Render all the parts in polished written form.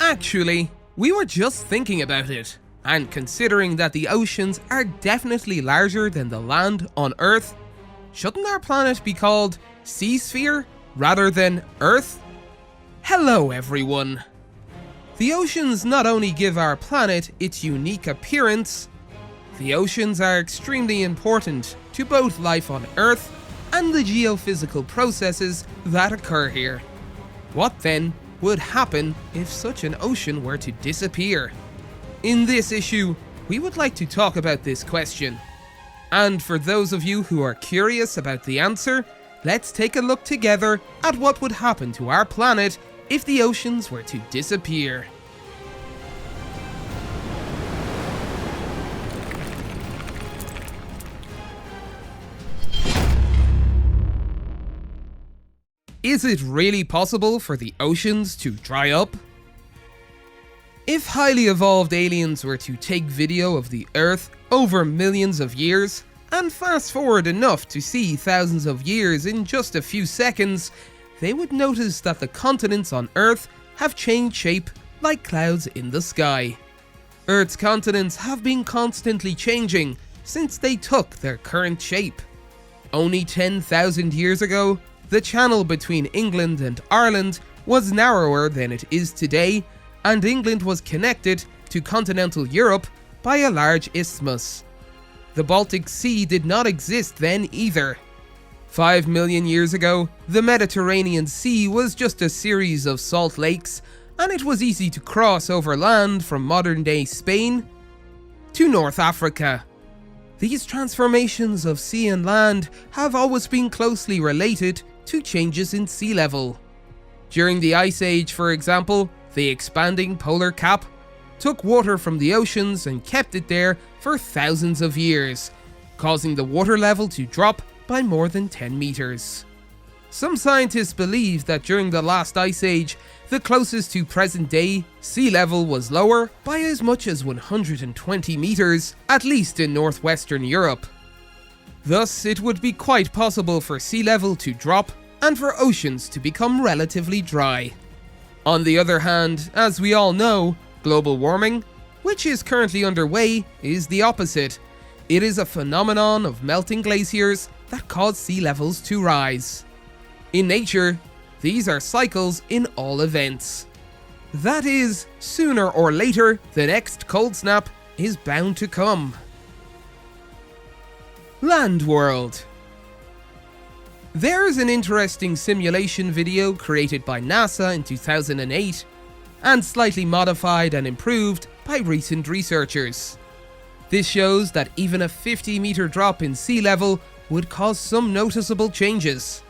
Actually, we were just thinking about it, and considering that the oceans are definitely larger than the land on Earth, shouldn't our planet be called Sea Sphere rather than Earth? Hello everyone! The oceans not only give our planet its unique appearance, the oceans are extremely important to both life on Earth and the geophysical processes that occur here. What then would happen if such an ocean were to disappear? In this issue, we would like to talk about this question. And for those of you who are curious about the answer, let's take a look together at what would happen to our planet if the oceans were to disappear. Is it really possible for the oceans to dry up? If highly evolved aliens were to take video of the Earth over millions of years, and fast forward enough to see thousands of years in just a few seconds, they would notice that the continents on Earth have changed shape like clouds in the sky. Earth's continents have been constantly changing since they took their current shape. Only 10,000 years ago, the channel between England and Ireland was narrower than it is today, and England was connected to continental Europe by a large isthmus. The Baltic Sea did not exist then either. 5 million years ago, the Mediterranean Sea was just a series of salt lakes, and it was easy to cross over land from modern-day Spain to North Africa. These transformations of sea and land have always been closely related to changes in sea level. During the Ice Age, for example, the expanding polar cap took water from the oceans and kept it there for thousands of years, causing the water level to drop by more than 10 meters. Some scientists believe that during the last Ice Age, the closest to present day sea level was lower by as much as 120 meters, at least in northwestern Europe. Thus, it would be quite possible for sea level to drop and for oceans to become relatively dry. On the other hand, as we all know, global warming, which is currently underway, is the opposite. It is a phenomenon of melting glaciers that cause sea levels to rise. In nature, these are cycles in all events. That is, sooner or later, the next cold snap is bound to come. Land World. There is an interesting simulation video created by NASA in 2008 and slightly modified and improved by recent researchers. This shows that even a 50-meter drop in sea level would cause some noticeable changes.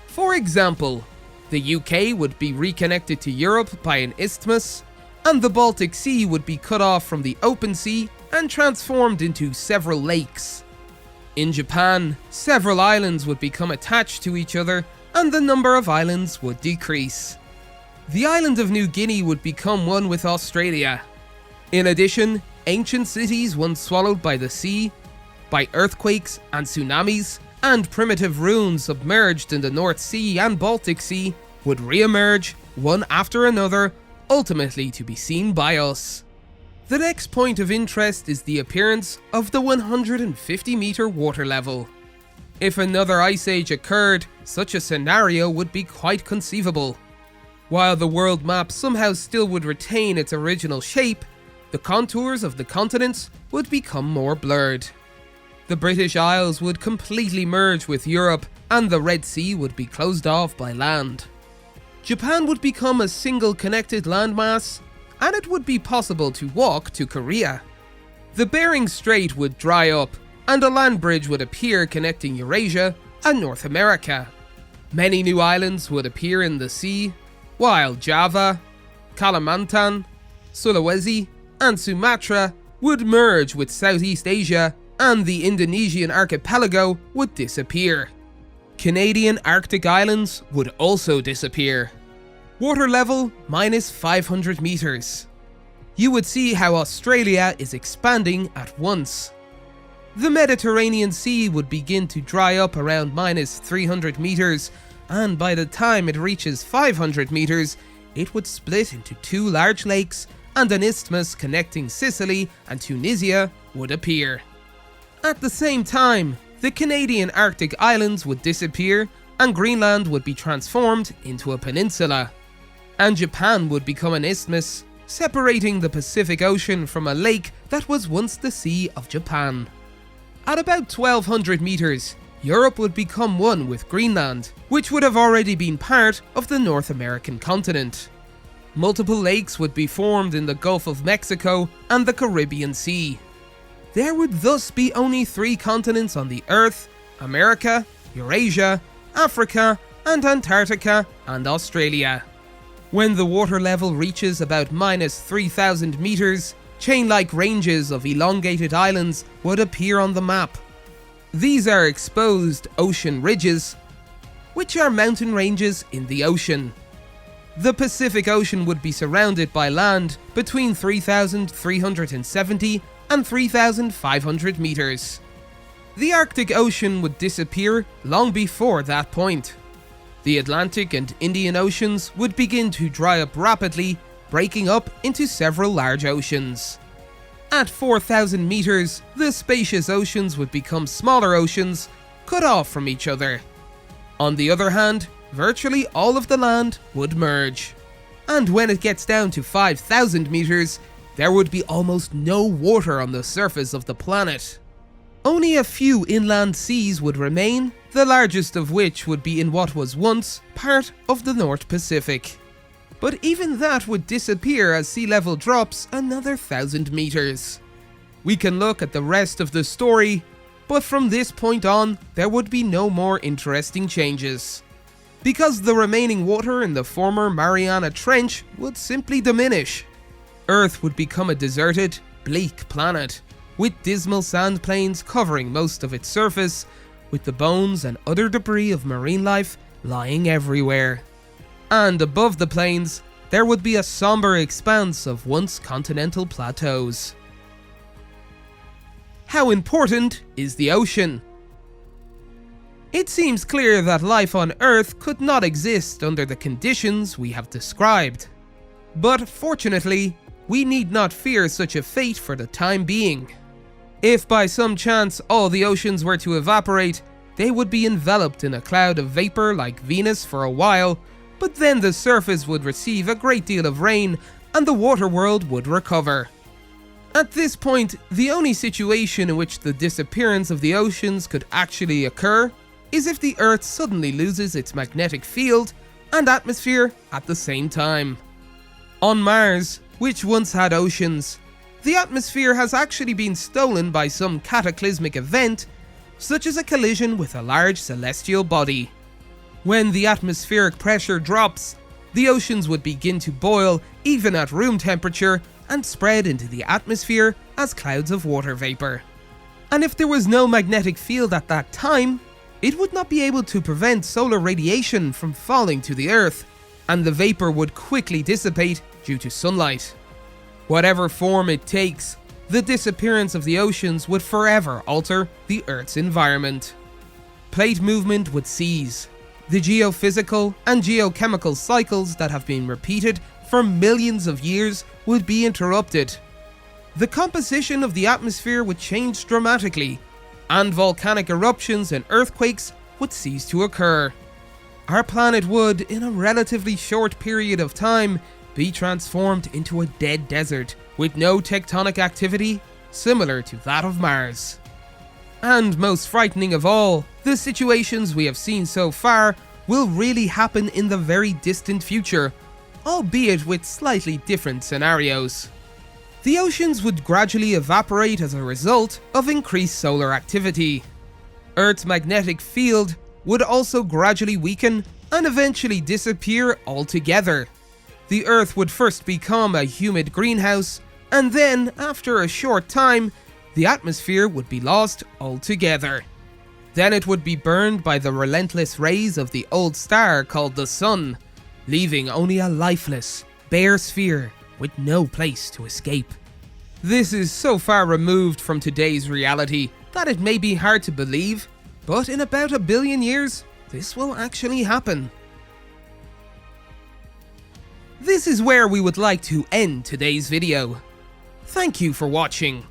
For example, the UK would be reconnected to Europe by an isthmus, and the Baltic Sea would be cut off from the open sea and transformed into several lakes. In Japan, several islands would become attached to each other, and the number of islands would decrease. The island of New Guinea would become one with Australia. In addition, ancient cities once swallowed by the sea, by earthquakes and tsunamis, and primitive ruins submerged in the North Sea and Baltic Sea would re-emerge one after another, ultimately to be seen by us. The next point of interest is the appearance of the 150-meter water level. If another ice age occurred, such a scenario would be quite conceivable. While the world map somehow still would retain its original shape, the contours of the continents would become more blurred. The British Isles would completely merge with Europe, and the Red Sea would be closed off by land. Japan would become a single connected landmass, and it would be possible to walk to Korea. The Bering Strait would dry up, and a land bridge would appear connecting Eurasia and North America. Many new islands would appear in the sea, while Java, Kalimantan, Sulawesi, and Sumatra would merge with Southeast Asia, and the Indonesian archipelago would disappear. Canadian Arctic islands would also disappear. Water level minus 500 meters. You would see how Australia is expanding at once. The Mediterranean Sea would begin to dry up around minus 300 meters, and by the time it reaches 500 meters, it would split into two large lakes, and an isthmus connecting Sicily and Tunisia would appear. At the same time, the Canadian Arctic islands would disappear, and Greenland would be transformed into a peninsula. And Japan would become an isthmus, separating the Pacific Ocean from a lake that was once the Sea of Japan. At about 1200 meters, Europe would become one with Greenland, which would have already been part of the North American continent. Multiple lakes would be formed in the Gulf of Mexico and the Caribbean Sea. There would thus be only 3 continents on the Earth: America, Eurasia, Africa, and Antarctica and Australia. When the water level reaches about minus 3,000 meters, chain-like ranges of elongated islands would appear on the map. These are exposed ocean ridges, which are mountain ranges in the ocean. The Pacific Ocean would be surrounded by land between 3,370 and 3,500 meters. The Arctic Ocean would disappear long before that point. The Atlantic and Indian Oceans would begin to dry up rapidly, breaking up into several large oceans. At 4,000 meters, the spacious oceans would become smaller oceans, cut off from each other. On the other hand, virtually all of the land would merge. And when it gets down to 5,000 meters, there would be almost no water on the surface of the planet. Only a few inland seas would remain, the largest of which would be in what was once part of the North Pacific. But even that would disappear as sea level drops another 1,000 meters. We can look at the rest of the story, but from this point on, there would be no more interesting changes. Because the remaining water in the former Mariana Trench would simply diminish. Earth would become a deserted, bleak planet, with dismal sand plains covering most of its surface, with the bones and other debris of marine life lying everywhere. And above the plains, there would be a somber expanse of once continental plateaus. How important is the ocean? It seems clear that life on Earth could not exist under the conditions we have described. But fortunately, we need not fear such a fate for the time being. If by some chance all the oceans were to evaporate, they would be enveloped in a cloud of vapor like Venus for a while, but then the surface would receive a great deal of rain and the water world would recover. At this point, the only situation in which the disappearance of the oceans could actually occur is if the Earth suddenly loses its magnetic field and atmosphere at the same time. On Mars, which once had oceans, the atmosphere has actually been stolen by some cataclysmic event, such as a collision with a large celestial body. When the atmospheric pressure drops, the oceans would begin to boil even at room temperature and spread into the atmosphere as clouds of water vapor. And if there was no magnetic field at that time, it would not be able to prevent solar radiation from falling to the Earth, and the vapor would quickly dissipate due to sunlight. Whatever form it takes, the disappearance of the oceans would forever alter the Earth's environment. Plate movement would cease. The geophysical and geochemical cycles that have been repeated for millions of years would be interrupted. The composition of the atmosphere would change dramatically, and volcanic eruptions and earthquakes would cease to occur. Our planet would, in a relatively short period of time, be transformed into a dead desert with no tectonic activity similar to that of Mars. And most frightening of all, the situations we have seen so far will really happen in the very distant future, albeit with slightly different scenarios. The oceans would gradually evaporate as a result of increased solar activity. Earth's magnetic field would also gradually weaken and eventually disappear altogether. The Earth would first become a humid greenhouse, and then, after a short time, the atmosphere would be lost altogether. Then it would be burned by the relentless rays of the old star called the Sun, leaving only a lifeless, bare sphere with no place to escape. This is so far removed from today's reality that it may be hard to believe, but in about 1 billion years, this will actually happen. This is where we would like to end today's video. Thank you for watching.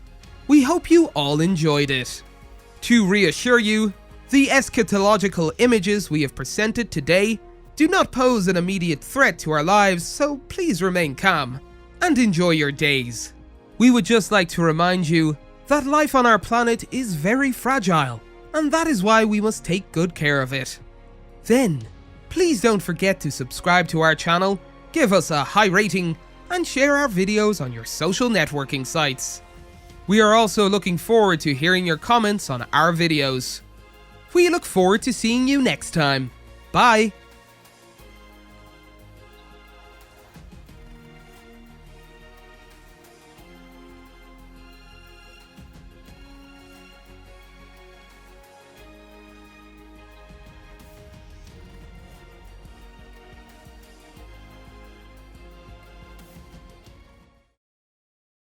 We hope you all enjoyed it. To reassure you, the eschatological images we have presented today do not pose an immediate threat to our lives, so please remain calm and enjoy your days. We would just like to remind you that life on our planet is very fragile, and that is why we must take good care of it. Then, please don't forget to subscribe to our channel, give us a high rating, and share our videos on your social networking sites. We are also looking forward to hearing your comments on our videos. We look forward to seeing you next time. Bye!